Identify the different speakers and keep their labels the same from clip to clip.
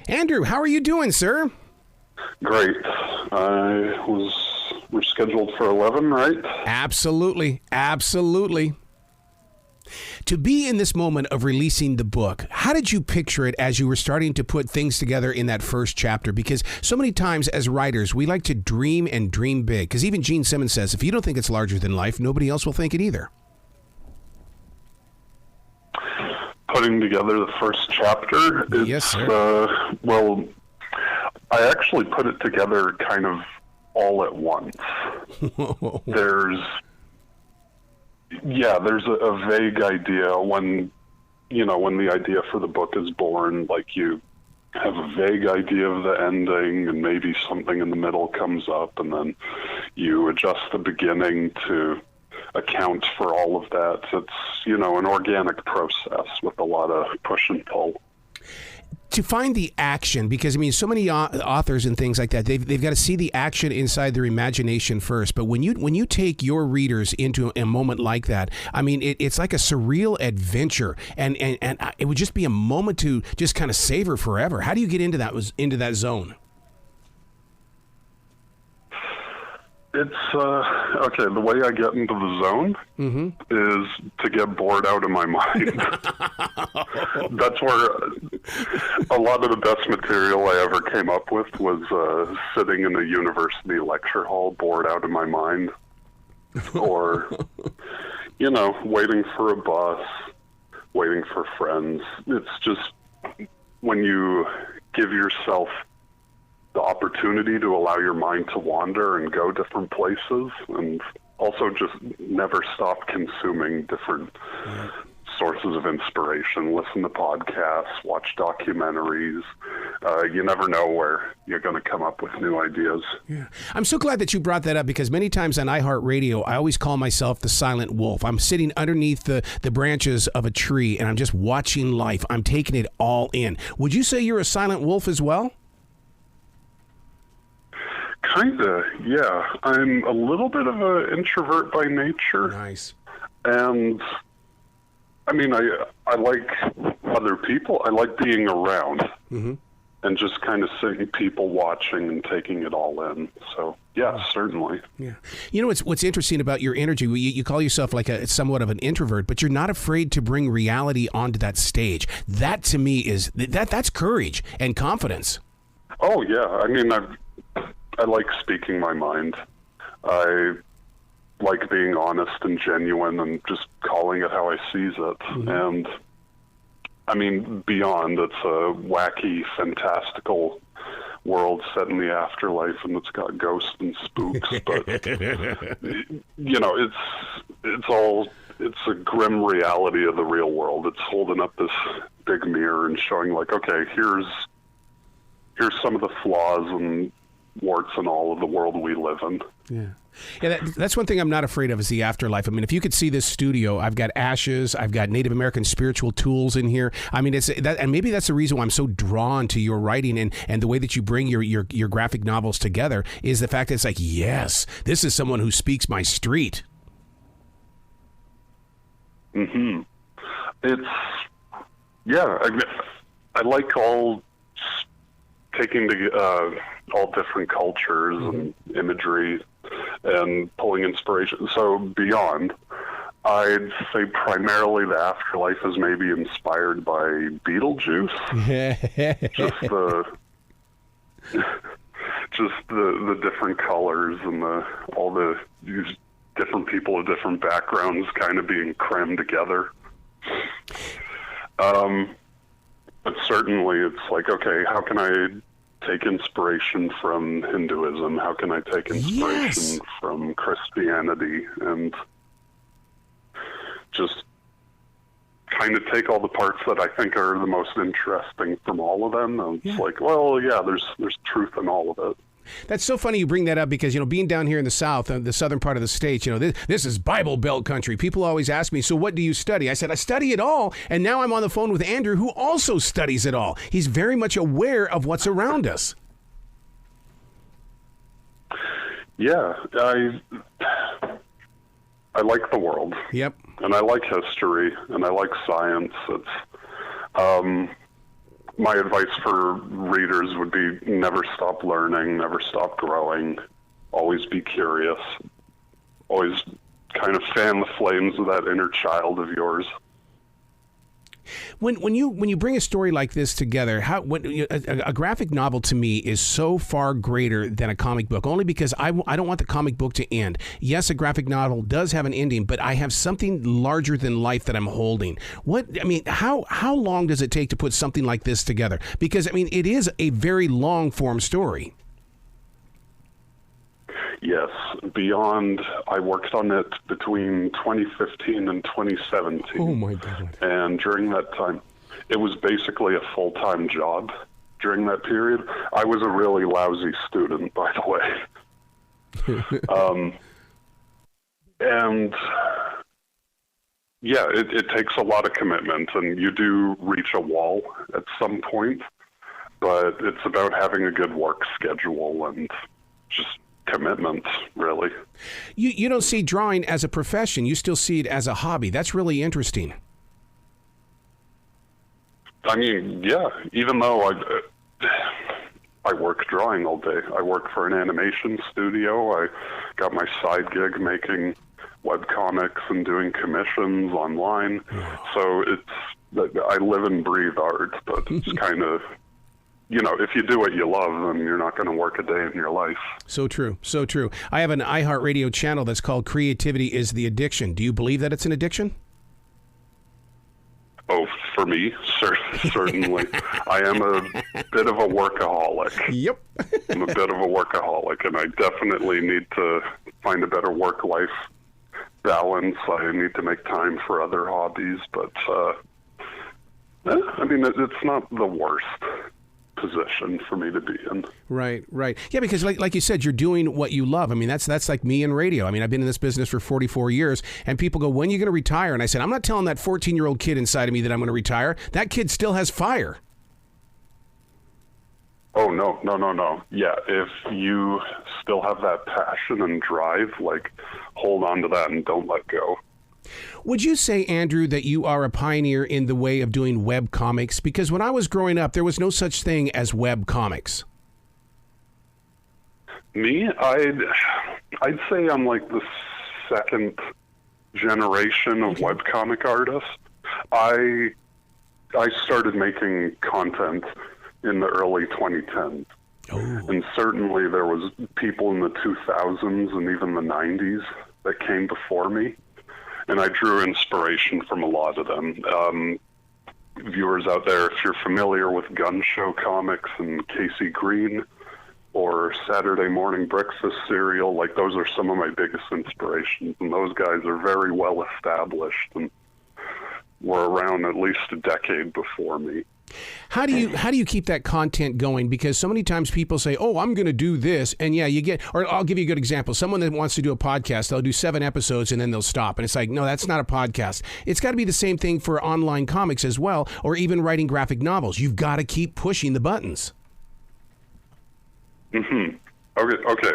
Speaker 1: Andrew, how are you doing, sir?
Speaker 2: Great. We're scheduled for 11, right?
Speaker 1: Absolutely. Absolutely. To be in this moment of releasing the book, how did you picture it as you were starting to put things together in that first chapter? Because so many times as writers, we like to dream and dream big. Because even Gene Simmons says, if you don't think it's larger than life, nobody else will think it either.
Speaker 2: Putting together the first chapter,
Speaker 1: Yes, sir.
Speaker 2: Well, I actually put it together kind of all at once. There's a vague idea when the idea for the book is born, like you have a vague idea of the ending and maybe something in the middle comes up and then you adjust the beginning to account for all of that. It's, an organic process with a lot of push and pull.
Speaker 1: To find the action, because so many authors and things like that, they've got to see the action inside their imagination first. But when you take your readers into a moment like that, it's like a surreal adventure, and it would just be a moment to just kind of savor forever. How do you get into that zone?
Speaker 2: It's, okay, the way I get into the zone is to get bored out of my mind. That's where a lot of the best material I ever came up with was sitting in a university lecture hall, bored out of my mind. Or, waiting for a bus, waiting for friends. It's just when you give yourself the opportunity to allow your mind to wander and go different places, and also just never stop consuming different sources of inspiration. Listen to podcasts, watch documentaries. You never know where you're going to come up with new ideas.
Speaker 1: Yeah. I'm so glad that you brought that up, because many times on iHeartRadio, I always call myself the silent wolf. I'm sitting underneath the branches of a tree, and I'm just watching life. I'm taking it all in. Would you say you're a silent wolf as well?
Speaker 2: Kinda, yeah. I'm a little bit of an introvert by nature.
Speaker 1: Nice.
Speaker 2: And, I like other people. I like being around and just kind of seeing people watching and taking it all in. So, yeah, certainly.
Speaker 1: Yeah. What's interesting about your energy, you call yourself like somewhat of an introvert, but you're not afraid to bring reality onto that stage. That, to me, that's courage and confidence.
Speaker 2: Oh, yeah. I like speaking my mind. I like being honest and genuine and just calling it how I sees it. And, beyond, it's a wacky, fantastical world set in the afterlife, and it's got ghosts and spooks. But, it's a grim reality of the real world. It's holding up this big mirror and showing, like, okay, here's some of the flaws and warts and all of the world we live in. Yeah,
Speaker 1: that's one thing I'm not afraid of, is the afterlife. If you could see this studio, I've got ashes, I've got Native American spiritual tools in here. It's that, and maybe that's the reason why I'm so drawn to your writing and the way that you bring your graphic novels together, is the fact that it's like, yes, this is someone who speaks my street.
Speaker 2: It's, yeah, I like taking all different cultures and imagery and pulling inspiration. So beyond, I'd say primarily the afterlife is maybe inspired by Beetlejuice. just the different colors and all these different people of different backgrounds kind of being crammed together. But certainly it's like, okay, how can I take inspiration from Hinduism? How can I take inspiration from Christianity? And just kind of take all the parts that I think are the most interesting from all of them. And it's like, well, yeah, there's truth in all of it.
Speaker 1: That's so funny you bring that up, because, being down here in the South, the southern part of the state, this is Bible Belt country. People always ask me, so what do you study? I said, I study it all. And now I'm on the phone with Andrew, who also studies it all. He's very much aware of what's around us.
Speaker 2: Yeah, I like the world.
Speaker 1: Yep.
Speaker 2: And I like history, and I like science. It's, my advice for readers would be never stop learning, never stop growing, always be curious, always kind of fan the flames of that inner child of yours.
Speaker 1: When you bring a story like this together, a graphic novel to me is so far greater than a comic book, only because I don't want the comic book to end. Yes, a graphic novel does have an ending, but I have something larger than life that I'm holding. How long does it take to put something like this together? Because, it is a very long form story.
Speaker 2: Yes, I worked on it between 2015 and 2017.
Speaker 1: Oh my God.
Speaker 2: And during that time, it was basically a full-time job during that period. I was a really lousy student, by the way. And yeah, it takes a lot of commitment, and you do reach a wall at some point, but it's about having a good work schedule and just commitment, really.
Speaker 1: You don't see drawing as a profession. You still see it as a hobby. That's really interesting.
Speaker 2: Yeah, even though I work drawing all day. I work for an animation studio. I got my side gig making webcomics and doing commissions online. So I live and breathe art, but it's kind of, if you do what you love, then you're not going to work a day in your life.
Speaker 1: So true. So true. I have an iHeartRadio channel that's called Creativity is the Addiction. Do you believe that it's an addiction?
Speaker 2: Oh, for me, certainly. I am a bit of a workaholic.
Speaker 1: Yep.
Speaker 2: I'm a bit of a workaholic, and I definitely need to find a better work-life balance. I need to make time for other hobbies, but, it's not the worst position for me to be in.
Speaker 1: Right. Yeah, because like you said, you're doing what you love. That's like me in radio. I've been in this business for 44 years, and people go, when are you going to retire? And I said, I'm not telling that 14-year-old kid inside of me that I'm going to retire. That kid still has fire.
Speaker 2: Oh, no. Yeah, if you still have that passion and drive, hold on to that and don't let go.
Speaker 1: Would you say, Andrew, that you are a pioneer in the way of doing web comics? Because when I was growing up, there was no such thing as web comics.
Speaker 2: Me? I'd say I'm like the second generation of webcomic artists. I started making content in the early 2010s.
Speaker 1: Oh.
Speaker 2: And certainly there was people in the 2000s and even the 90s that came before me. And I drew inspiration from a lot of them. Viewers out there, if you're familiar with Gun Show Comics and Casey Green or Saturday Morning Breakfast Cereal, those are some of my biggest inspirations. And those guys are very well established and were around at least a decade before me.
Speaker 1: How do you keep that content going? Because so many times people say, oh, I'm going to do this. And yeah, or I'll give you a good example. Someone that wants to do a podcast, they'll do 7 episodes and then they'll stop. And it's like, no, that's not a podcast. It's got to be the same thing for online comics as well, or even writing graphic novels. You've got to keep pushing the buttons.
Speaker 2: Mm-hmm. Okay.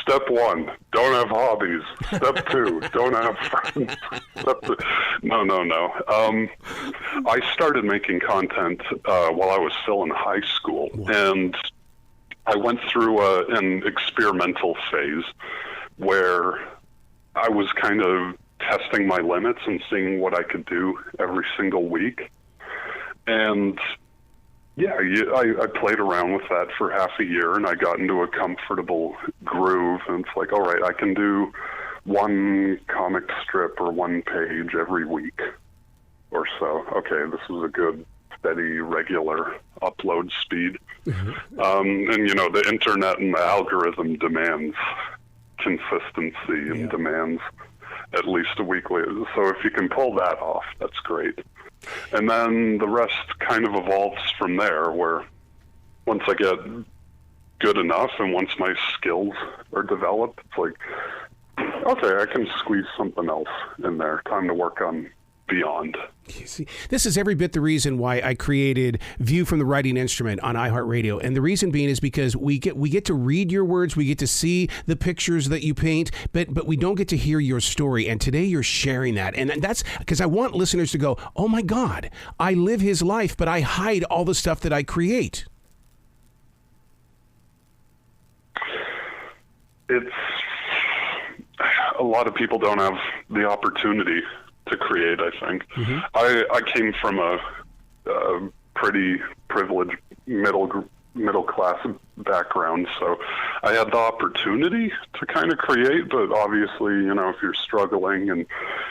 Speaker 2: Step 1, don't have hobbies. Step 2, don't have friends. No. I started making content while I was still in high school, and I went through an experimental phase where I was kind of testing my limits and seeing what I could do every single week. And yeah, I played around with that for half a year, and I got into a comfortable groove, and it's like, all right, I can do 1 comic strip or 1 page every week or so. Okay, this is a good, steady, regular upload speed. Mm-hmm. And, the internet and the algorithm demands consistency and demands at least a weekly. So if you can pull that off, that's great. And then the rest kind of evolves from there, where once I get good enough and once my skills are developed, it's like, okay, I can squeeze something else in there. Time to work on beyond.
Speaker 1: See, this is every bit the reason why I created View from the Writing Instrument on iHeartRadio. And the reason being is because we get to read your words, we get to see the pictures that you paint, but we don't get to hear your story. And today you're sharing that. And that's because I want listeners to go, oh my God, I live his life, but I hide all the stuff that I create.
Speaker 2: It's a lot of people don't have the opportunity to create, I think. Mm-hmm. I came from a pretty privileged middle class background, so I had the opportunity to kind of create, but obviously, you know, if you're struggling and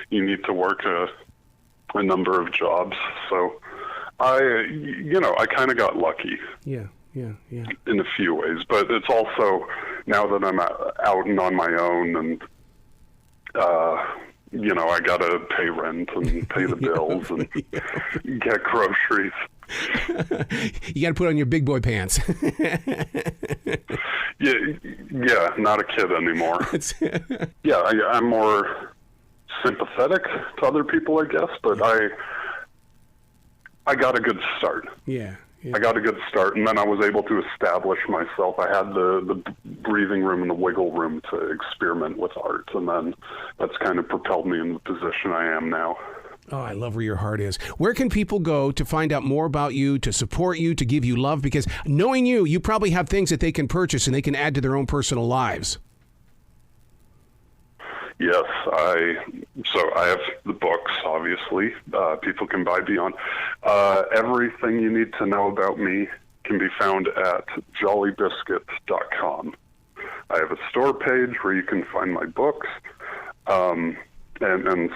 Speaker 2: you need to work a number of jobs, so I kind of got lucky.
Speaker 1: Yeah.
Speaker 2: In a few ways, but it's also now that I'm out and on my own, and I gotta pay rent and pay the bills and get groceries.
Speaker 1: You gotta put on your big boy pants.
Speaker 2: yeah, not a kid anymore. I'm more sympathetic to other people, I guess, but I got a good start.
Speaker 1: Yeah.
Speaker 2: I got a good start, and then I was able to establish myself. I had the breathing room and the wiggle room to experiment with art, and then that's kind of propelled me in the position I am now.
Speaker 1: Oh, I love where your heart is. Where can people go to find out more about you, to support you, to give you love? Because knowing you probably have things that they can purchase and they can add to their own personal lives.
Speaker 2: Yes, I have the books, obviously. People can buy Beyond. Everything you need to know about me can be found at jollybiscuit.com. I have a store page where you can find my books and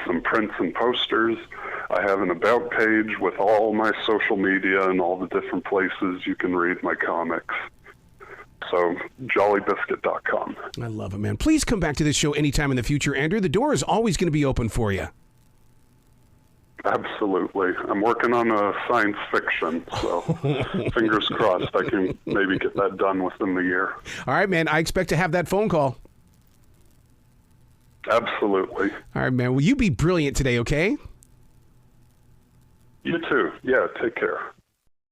Speaker 2: some prints and posters. I have an about page with all my social media and all the different places you can read my comics. So, jollybiscuit.com.
Speaker 1: I love it, man. Please come back to this show anytime in the future, Andrew. The door is always going to be open for you.
Speaker 2: Absolutely. I'm working on a science fiction, so fingers crossed I can maybe get that done within the year.
Speaker 1: All right, man. I expect to have that phone call.
Speaker 2: Absolutely.
Speaker 1: All right, man. Will you be brilliant today, okay?
Speaker 2: You too. Yeah, take care.